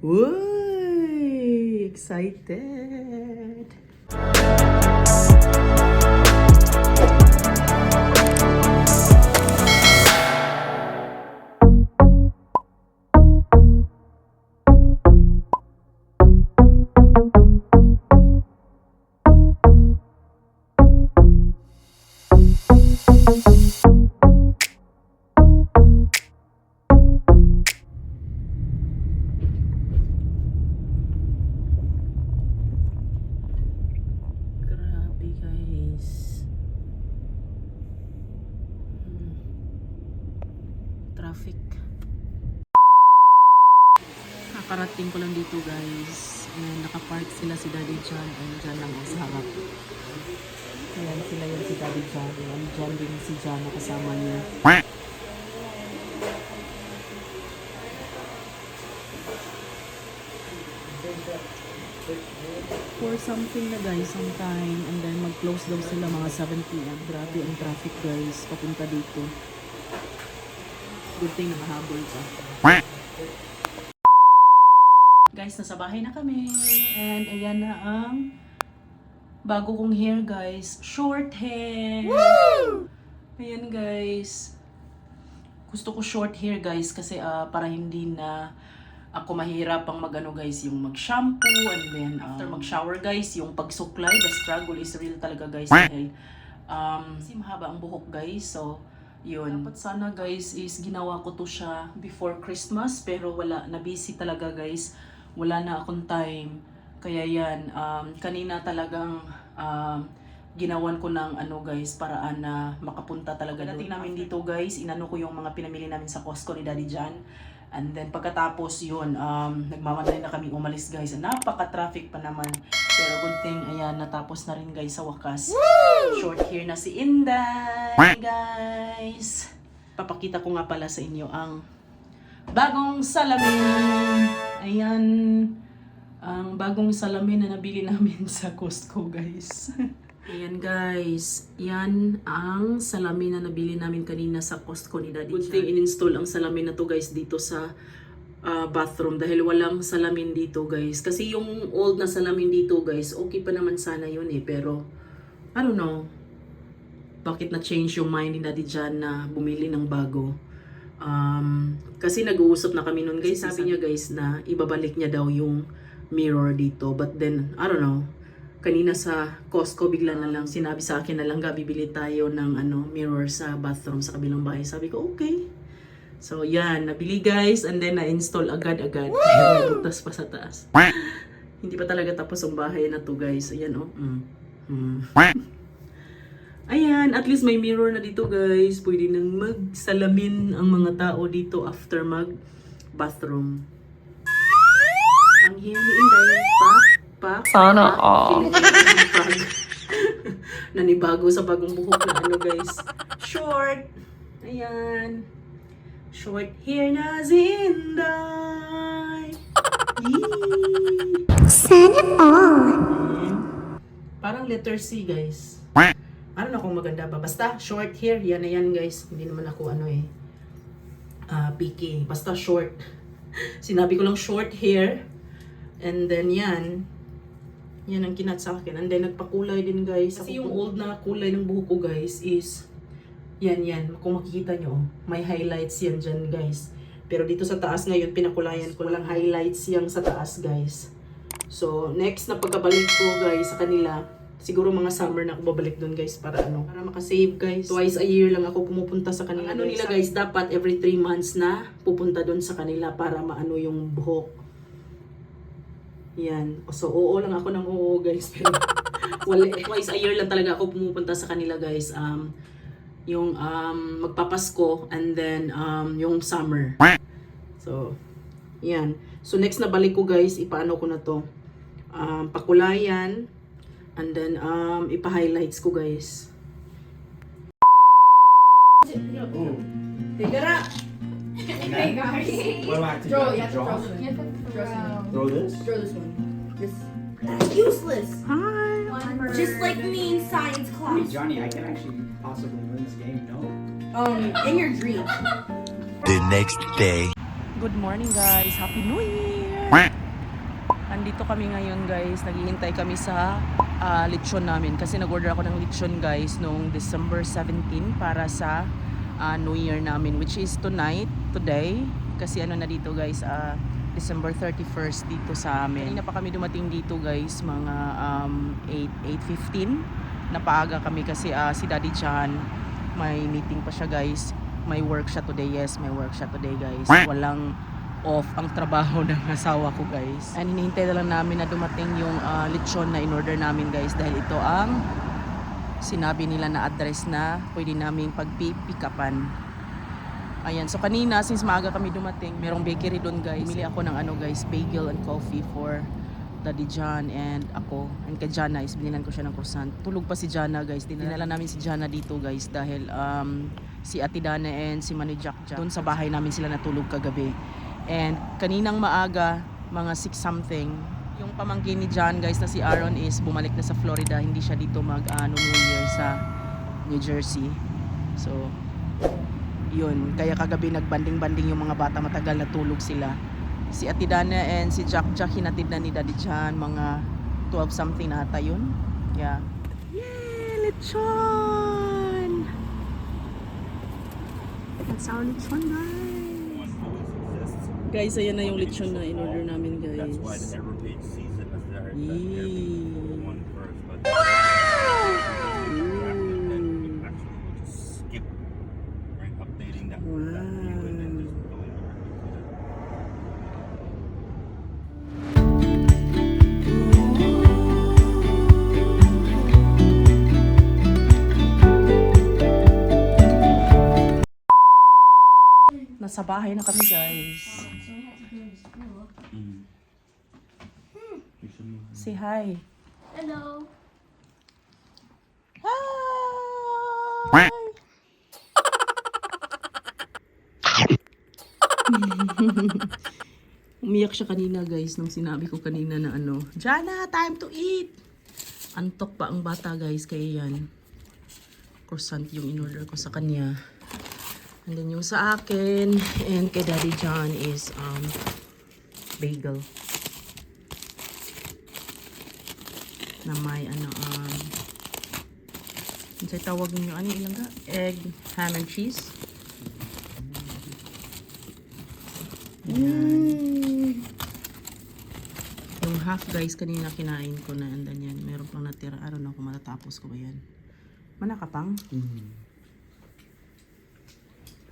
Uy! Excited! Traffic. Nakarating ko lang dito guys. Ayan, nakapark sila si Daddy John. Ayan, dyan lang sa harap. Ayan, sila yan si Daddy John. Ayan, dyan din si John na kasama niya. For something na guys, sometime. And then mag-close daw sila mga 7 p.m. Grabe ang traffic guys, papunta dito. Good thing nakahabol ka. Guys, nasa bahay na kami. And ayan na ang bago kong hair guys. Short hair! Woo! Ayan guys. Gusto ko short hair guys kasi para hindi na ako mahirap ang mag-ano guys, yung mag-shampoo and then after mag-shower guys, yung pagsuklay, the struggle is real talaga guys. Dahil kasi mahaba ang buhok guys. So yun. Dapat sana guys is ginawa ko to siya before Christmas pero wala, na busy talaga guys. Wala na akong time. Kaya yan, kanina talagang ginawan ko ng ano guys, paraan na makapunta talaga. Pagdating namin dito guys, inano ko yung mga pinamili namin sa Costco ni Daddy John. And then pagkatapos yun, nagmamadali na kami umalis guys. Napaka-traffic pa naman. Pero good thing, ayan, natapos na rin guys sa wakas. Woo! Short hair na si Inday, guys. Papakita ko nga pala sa inyo ang bagong salamin. Ayan, ang bagong salamin na nabili namin sa Costco guys. Ayan guys, yan ang salamin na nabili namin kanina sa Costco ni Daddy John. Good thing in-install ang salamin na to guys dito sa bathroom dahil walang salamin dito guys. Kasi yung old na salamin dito guys, okay pa naman sana yun pero I don't know bakit na-change yung mind ni Daddy John na bumili ng bago. Kasi nag-uusap na kami nun guys. Sabi niya guys na ibabalik niya daw yung mirror dito. But then, I don't know. Kanina sa Costco, bigla na lang sinabi sa akin na lang bibili tayo ng mirror sa bathroom sa kabilang bahay. Sabi ko, okay. So, yan. Nabili guys. And then, na-install agad-agad. Kaya may butas pa sa taas. Hindi pa talaga tapos ang bahay na to guys. Ayan, oh. Ayan, at least may mirror na dito guys. Pwede nang magsalamin ang mga tao dito after mag-bathroom. Ang hair ni Inday, sana all. Nanibago sa bagong buhok na guys. Short. Ayan. Short hair na si Inday. Sana all. Parang letter C guys. Ano na kung maganda ba? Basta short hair. Yan na yan guys. Hindi naman ako picky. Basta short. Sinabi ko lang short hair. And then yan. Yan ang kinat sa akin. And then nagpakulay din guys. Kasi yung old na kulay ng buhok ko guys is yan. Kung makikita nyo, may highlights yan dyan guys. Pero dito sa taas ngayon, pinakulayan ko lang highlights yan sa taas guys. So next na pagkabalik ko guys sa kanila, siguro mga summer na ako babalik doon guys para para makasave guys. Twice a year lang ako pumupunta sa kanila. Nila guys, dapat every 3 months na pupunta doon sa kanila para maano yung buhok. Yan. So, oo lang ako ng oo guys. Pero wala. Twice a year lang talaga ako pumupunta sa kanila guys. Yung magpapasko and then yung summer. So, yan. So, next na balik ko guys, ipaano ko na to. Pakulayan. And then, ipa-highlights ko guys. Tigara! Hey guys. What do I have to Throw, do? you have to Draw? throw this one. You have to Throw this? throw this one. This. That's useless. Hi! Just like me in science Wait, class. Johnny, I can actually possibly win this game, no? In your dreams. The next day. Good morning guys! Happy New Year! Andito kami ngayon guys, naghihintay kami sa lechon namin kasi nag-order ako ng lechon guys noong December 17 para sa New Year namin, which is today, kasi ano na dito guys, December 31st dito sa amin. Kanina pa kami dumating dito guys, mga 8:15. Napaaga kami kasi si Daddy Chan may meeting pa siya guys. May work siya today, yes, may work siya today guys. Walang off ang trabaho ng asawa ko guys. And hinihintay na lang namin na dumating yung lechon na in-order namin guys dahil ito ang sinabi nila na address na pwede naming pag-pick upan. Ayan, so kanina since maaga kami dumating, merong bakery doon guys. Bumili ako ng ano guys, bagel and coffee for Daddy John and ako. And kay Jana is binilan ko siya ng croissant. Tulog pa si Jana guys. Dinala namin si Jana dito guys dahil si Ate Dana and si Manny Jack doon sa bahay namin sila natulog kagabi. And kaninang maaga, mga 6 something, yung pamangkin ni John guys na si Aaron is bumalik na sa Florida. Hindi siya dito mag New Year sa New Jersey. So yun, kaya kagabi nagbanding-banding yung mga bata, matagal natulog sila. Si Ate Dana and si Jack hinatid na ni Daddy Chan, mga 12 something na ata yun. Yeah. Yay! Lechon! That's our lechon guys. Guys, ayan na yung lechon na in-order namin guys. That's why the Everpage season is there. Yee. One first, but Mm. actually we'll just skip right updating that Wow. view and then just go into Nasa bahay na kami guys. So we have to go to school. Say hi. Hello. Hi! Umiyak siya kanina guys nung sinabi ko kanina na ano, Jana, time to eat! Antok pa ang bata guys, kaya yan. Croissant yung in-order ko sa kanya. And then yung sa akin and kay Daddy John is bagel. Na may ano ano sa'y tawag ninyo, ano yung ilang ka? Egg, ham and cheese. Yung half guys kanina kinain ko na, and then yan, meron pang natira. I don't know kung matatapos ko ba yan. Manakapang?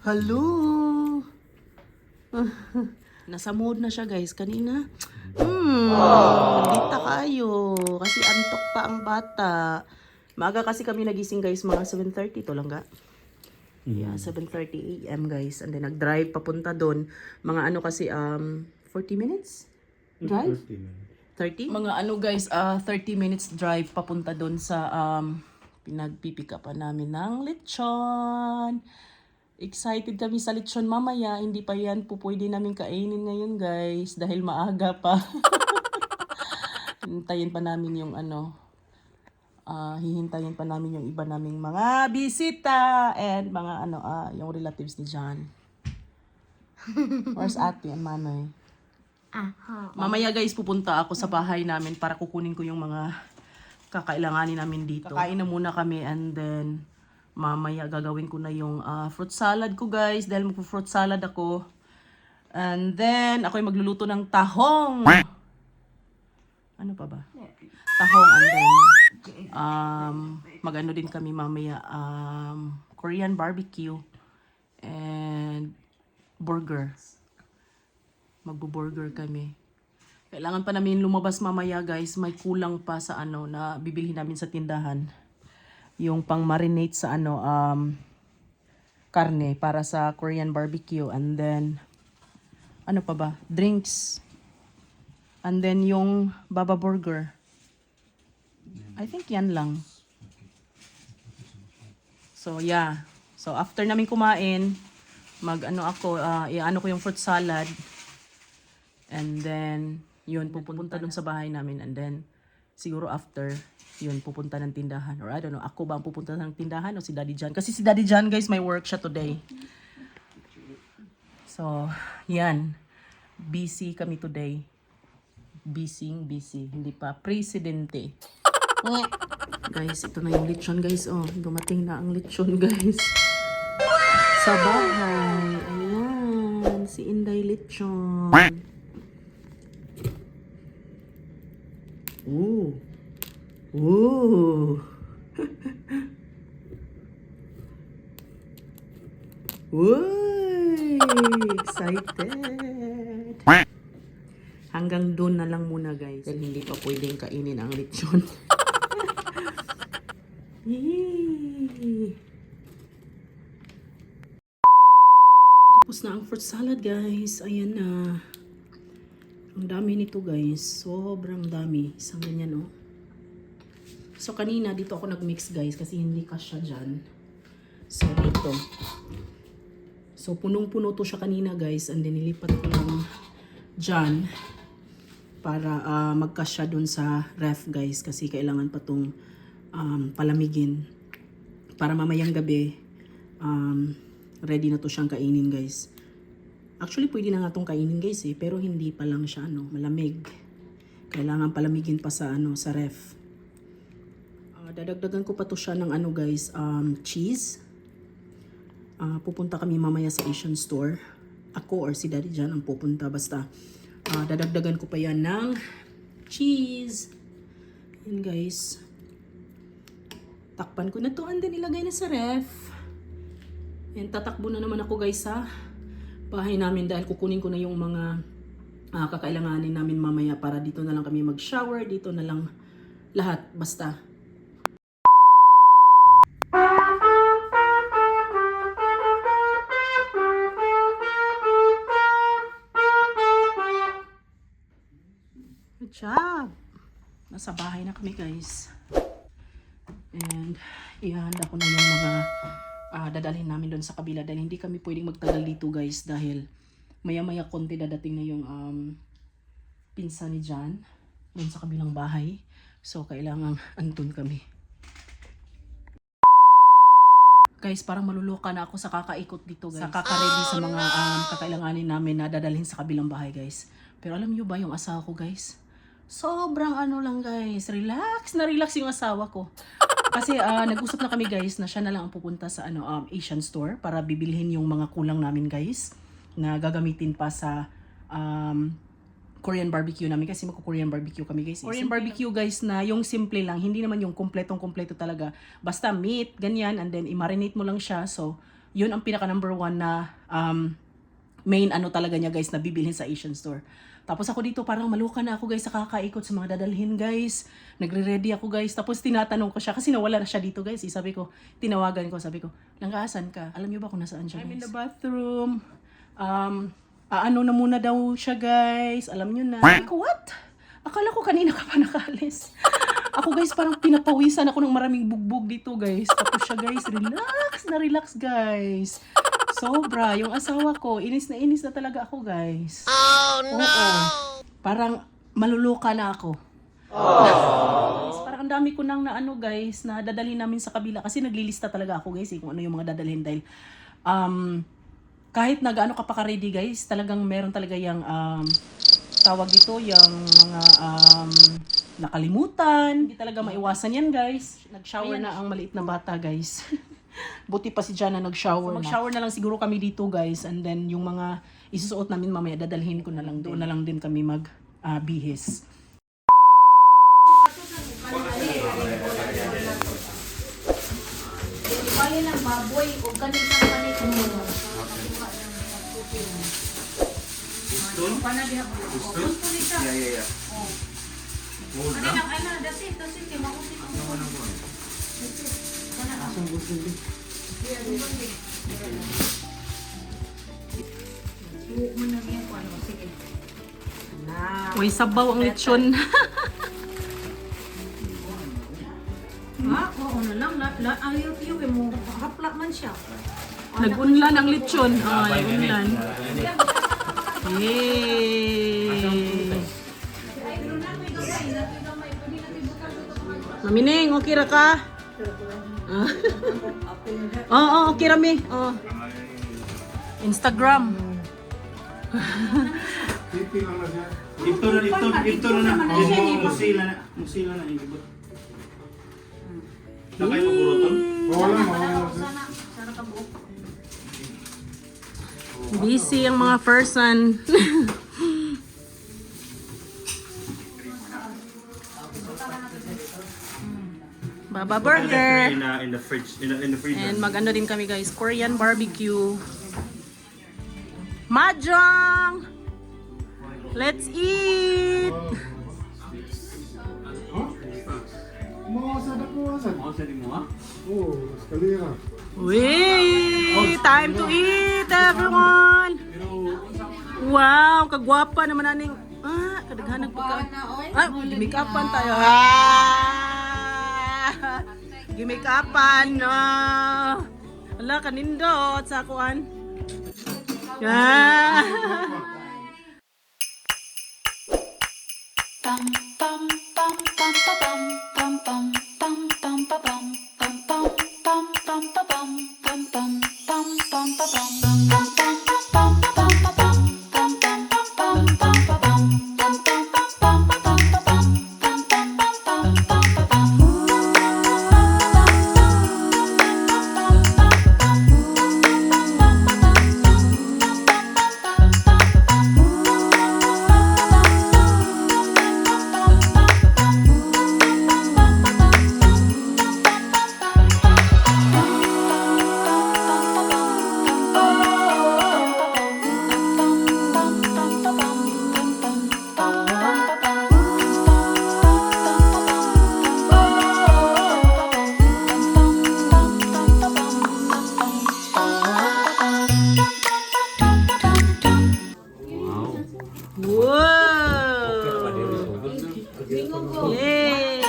Hello! Nasa mood na siya guys kanina. Nandita kayo. Kasi antok pa ang bata. Maaga kasi kami nagising guys, mga 7:30 to lang ga. Yeah, 7:30 AM guys. And then nag-drive papunta doon. Mga ano kasi 40 minutes drive? 30? Mga ano guys, 30 minutes drive papunta doon sa pinagpipikapan namin ng lechon. Excited kami sa lechon mamaya. Hindi pa yan po pwede namin kainin ngayon guys dahil maaga pa. Hintayin pa namin yung ano, hihintayin pa namin yung iba naming mga bisita and mga ano, yung relatives ni John. Where's Ate and Manoy? Mamaya guys, pupunta ako sa bahay namin para kukunin ko yung mga kakailanganin namin dito. Kakain na muna kami and then mamaya gagawin ko na yung fruit salad ko guys dahil magpo-fruit salad ako. And then ako yung magluluto ng tahong. Ano pa ba? Tahong, and then magano din kami mamaya, Korean barbecue and burger. Magbo-burger kami. Kailangan pa namin lumabas mamaya guys, may kulang pa sa ano na bibilhin namin sa tindahan. Yung pang marinate sa ano karne para sa Korean barbecue, and then ano pa ba? Drinks. And then yung Baba Burger. I think yan lang. So yeah. So after namin kumain, mag-ano ako, i-ano ko yung fruit salad. And then yun, pupunta dun sa bahay namin. And then siguro after, yun, pupunta ng tindahan. Or I don't know, ako ba ang pupunta ng tindahan o si Daddy John? Kasi si Daddy John guys, may work siya today. So, yan. Busy kami today. busy. Hindi pa. Presidente. Guys, ito na yung lechon guys. Oh, dumating na ang lechon guys. Sa bahay. Ayan. Si Inday Lechon. Ooh. Ooh. Uy! Excited! Hanggang doon na lang muna guys. Dahil hindi pa pwedeng kainin ang lechon. Yay! Tapos na ang fruit salad guys. Ayan na. Ang dami nito guys. Sobrang dami. Isang ganyan oh. So kanina dito ako nag-mix guys kasi hindi kasya dyan. So dito. So punong-puno to siya kanina guys and then nilipat ko lang dyan para magkasya dun sa ref guys kasi kailangan pa tong palamigin para mamayang gabi ready na to siyang kainin guys. Actually pwede na nga tong kainin guys pero hindi pa lang siya malamig. Kailangan palamigin pa sa sa ref. Dadagdagan ko pa to siya ng guys, cheese. Pupunta kami mamaya sa Asian store. Ako or si Daddy dyan ang pupunta. Basta dadagdagan ko pa yan ng cheese. Yan guys. Takpan ko na to and then ilagay na sa ref. And tatakbo na naman ako guys sa bahay namin dahil kukunin ko na yung mga kakailanganin namin mamaya para dito na lang kami mag-shower. Dito na lang lahat. Basta. Good job! Nasa bahay na kami guys. And ihanda ko na yung mga dadalhin namin doon sa kabila dahil hindi kami pwedeng magtagal dito guys dahil maya-maya konti dadating na yung pinsan ni Jan doon sa kabilang bahay. So kailangan andun kami. Guys, parang maluluka na ako sa kakaikot dito guys. Sa kakaready sa mga kakailanganin namin na dadalhin sa kabilang bahay guys. Pero alam nyo ba yung asawa ko guys? Sobrang lang guys. Relax na relax yung asawa ko. Kasi nag-usap na kami guys na siya na lang ang pupunta sa Asian store para bibilhin yung mga kulang namin guys. Na gagamitin pa sa Korean barbecue namin kasi magko-Korean barbecue kami guys. Korean barbecue guys na yung simple lang, hindi naman yung kompletong-kompleto talaga. Basta meat, ganyan, and then i-marinate mo lang siya. So, yun ang pinaka number 1 na main talaga niya guys na bibilhin sa Asian store. Tapos ako dito parang maluka na ako guys sa kakaikot sa mga dadalhin guys. Nagre-ready ako guys. Tapos tinatanong ko siya kasi nawala na siya dito guys. Sabi ko, tinawagan ko, sabi ko, Langkaasan ka? Alam niyo ba kung nasaan siya guys? I'm in the bathroom. Ano na muna daw siya guys. Alam niyo na. Sabi ko, what? Akala ko kanina ka pa nakaalis. Ako guys, parang pinapawisan ako ng maraming bugbog dito guys. Tapos siya guys, relax guys. Sobra, yung asawa ko, inis na talaga ako guys. Oh no! Oo. Parang maluluka na ako. Guys, parang ang dami ko nang na guys, na dadalhin namin sa kabila. Kasi naglilista talaga ako guys kung ano yung mga dadalhin dahil kahit nag-ano ka pa ka-ready guys, talagang meron talaga yung tawag dito, yung mga nakalimutan. Hindi talaga maiwasan yan guys. Nag-shower na ang maliit na bata guys. Buti pa si Jan na nag-shower na. Mag-shower na lang siguro kami dito guys and then yung mga isusuot namin mamaya dadalhin ko na lang doon na lang din kami bihis. Bali lang baboy o ganun sa kanito mo. Yeah. Uy, sabaw ang lechon. Oo na lang. Ayaw mo. Hapla man siya. Nag-unlan ang lechon. Nag-unlan. Yay! Mamining, okay ra ka? Oo, okay rami. Instagram. Tipi lang na siya. Ito na. Musila na. Ibot. Na kayo maburuton? Wala mo. Sana ka buo. Busy ang mga person. Baba Burger. In the fridge. In the freezer. And mag-ano din kami guys, Korean barbecue. Mahjong! Let's eat! Mawasad ako, wasad. Mausa din mo ha? Oo, eskalera. Wait! Time to eat, everyone! Wow! Kagwapa naman naning... kadaghanang pagka... Gimikapan tayo. Gimikapan, no! Wala, kanindot sa kuan. Bum bum bum bum bum bum bum bum bum bum bum bum bum bum bum bum bum bum bum bum Wow! Yay!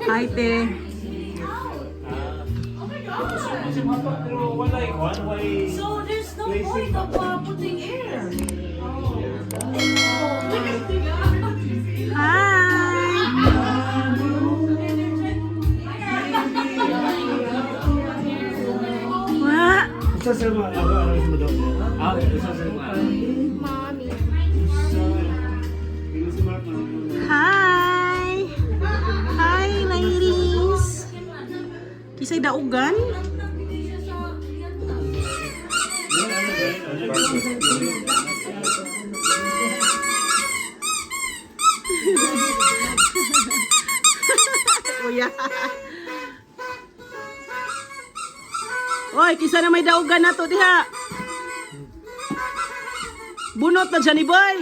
Hi, te. So there's no point of putting air. Hi! What? Isa sa mga ano mo daw? Isa sa mga Hi! Hi, ladies! Kisay daugan? Kuya. Oy, kisa na may daugan na to diha. Bunot na dyan ni boy.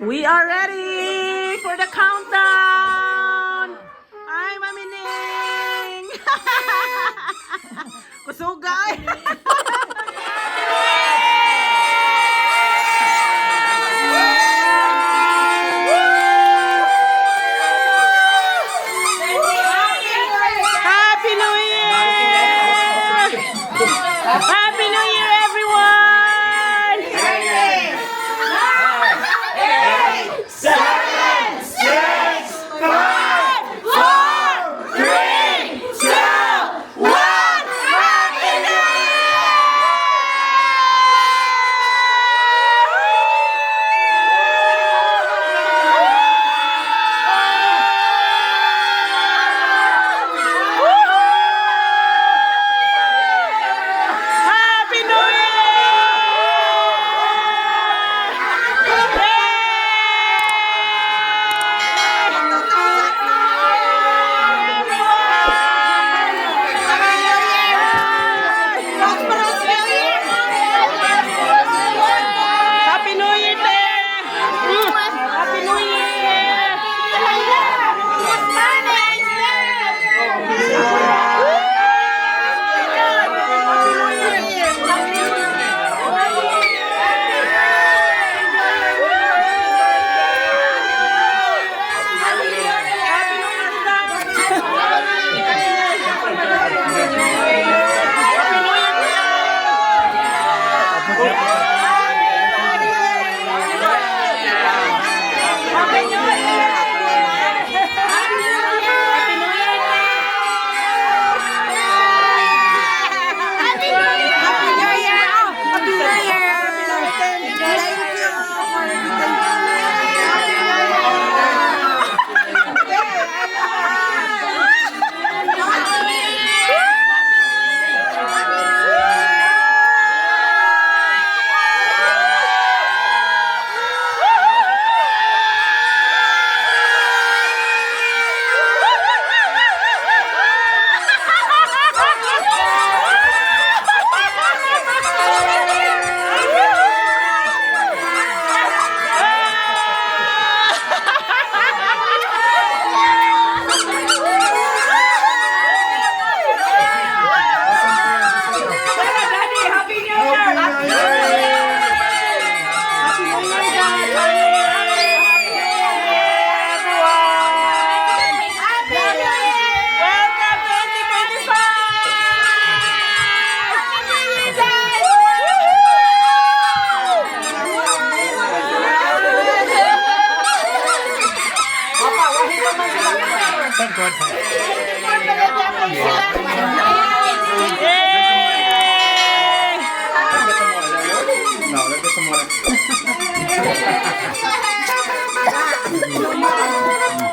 We are ready for the countdown. Hi, Mami Ning. Kusugay. Happy New Year! Happy New Year, everyone!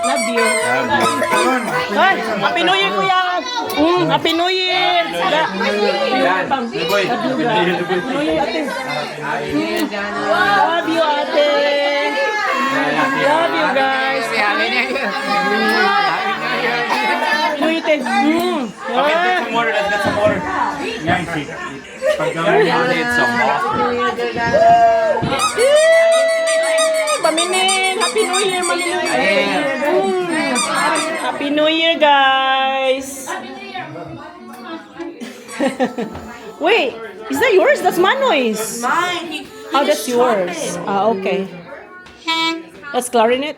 Love you. Ay, Happy New Year, kuya. Happy New Year. Love you, ate. Love you, ate. Love you, guys. Happy New Year, ate. Okay, get some water. Let's get some water. Need some water. Paminin. Happy New Year, Mami New Year. Happy New Year, guys. Wait, is that yours? That's Manoy's. Mine. Oh, that's yours. Ah, okay. That's clarinet.